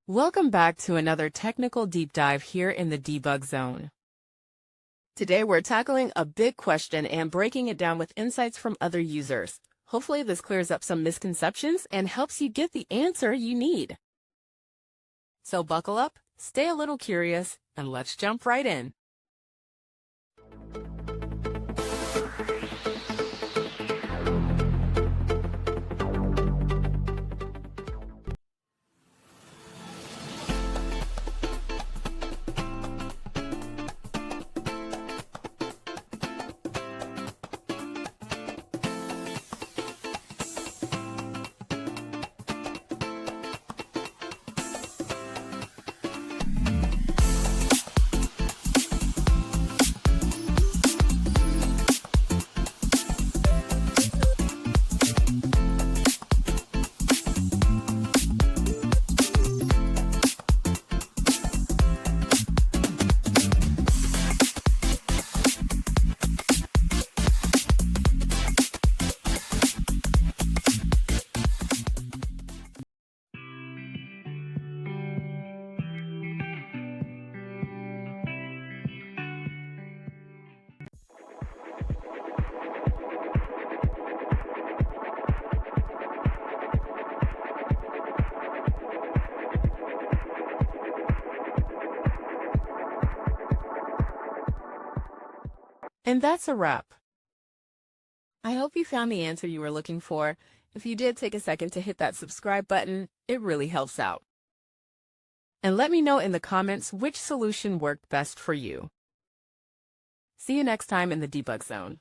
Welcome back to another technical deep dive here in the debug zone. Today we're tackling a big question and breaking it down with insights from other users. Hopefully this clears up some misconceptions and helps you get the answer you need. So buckle up, stay a little curious, and let's jump right in. And that's a wrap. I hope you found the answer you were looking for. If you did, take a second to hit that subscribe button. It really helps out. And let me know in the comments which solution worked best for you. See you next time in the debug zone.